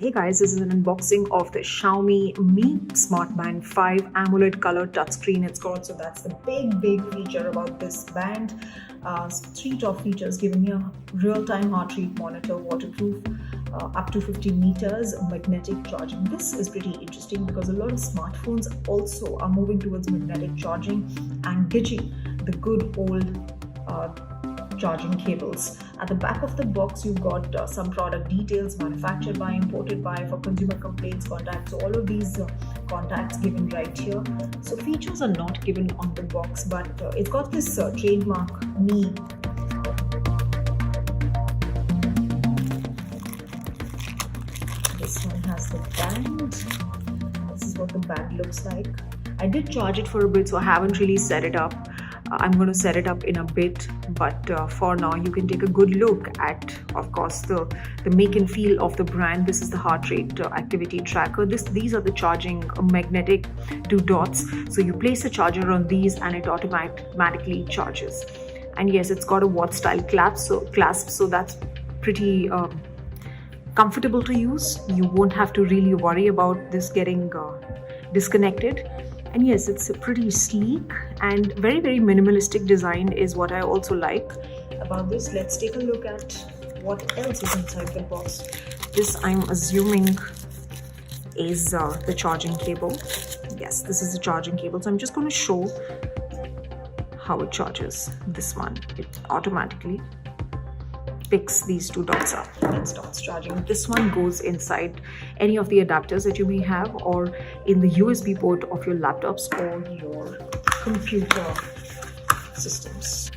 Hey guys, this is an unboxing of the Xiaomi Mi Smart Band 5 AMOLED color touchscreen it's got. So that's the big feature about this band. 3 top features giving me a real-time heart rate monitor, waterproof, up to 50 meters, magnetic charging. This is pretty interesting because a lot of smartphones also are moving towards magnetic charging and ditching the good old charging cables. At the back of the box you've got some product details, manufactured by, imported by, for consumer complaints, contacts. So all of these contacts given right here. So features are not given on the box, but it's got this trademark Mi. This one has the band. This is what the band looks like. I did charge it for a bit, so I haven't really set it up. I'm going to set it up in a bit, but for now you can take a good look at, of course, the make and feel of the brand. This is the heart rate activity tracker. These are the charging magnetic 2 dots. So you place a charger on these and it automatically charges. And yes, it's got a watch style clasp, so that's pretty comfortable to use. You won't have to really worry about this getting disconnected. And yes, it's a pretty sleek and very minimalistic design is what I also like about this. Let's take a look at what else is inside the box. This, I'm assuming, is the charging cable. Yes, this is the charging cable. So I'm just going to show how it charges. This one, it automatically picks these 2 dots up and starts charging. This one goes inside any of the adapters that you may have, or in the USB port of your laptops or your computer systems.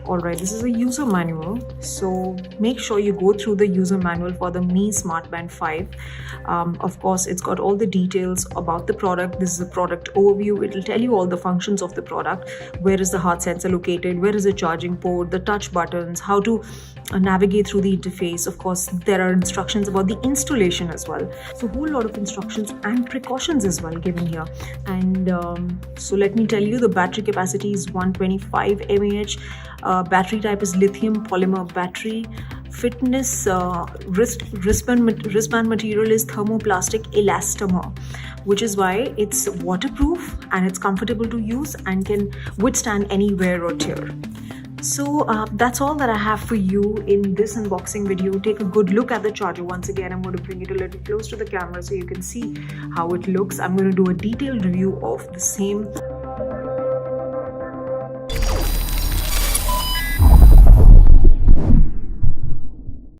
Alright, this is a user manual, so make sure you go through the user manual for the Mi Smart Band 5. Of course, it's got all the details about the product. This is a product overview. It will tell you all the functions of the product. Where is the heart sensor located? Where is the charging port? The touch buttons, how to navigate through the interface. Of course, there are instructions about the installation as well. So a whole lot of instructions and precautions as well given here. And so let me tell you, the battery capacity is 125 mAh. Battery type is lithium polymer battery. Fitness wristband material is thermoplastic elastomer, which is why it's waterproof and it's comfortable to use and can withstand any wear or tear. So that's all that I have for you in this unboxing video. Take a good look at the charger. Once again, I'm going to bring it a little close to the camera so you can see how it looks. I'm going to do a detailed review of the same.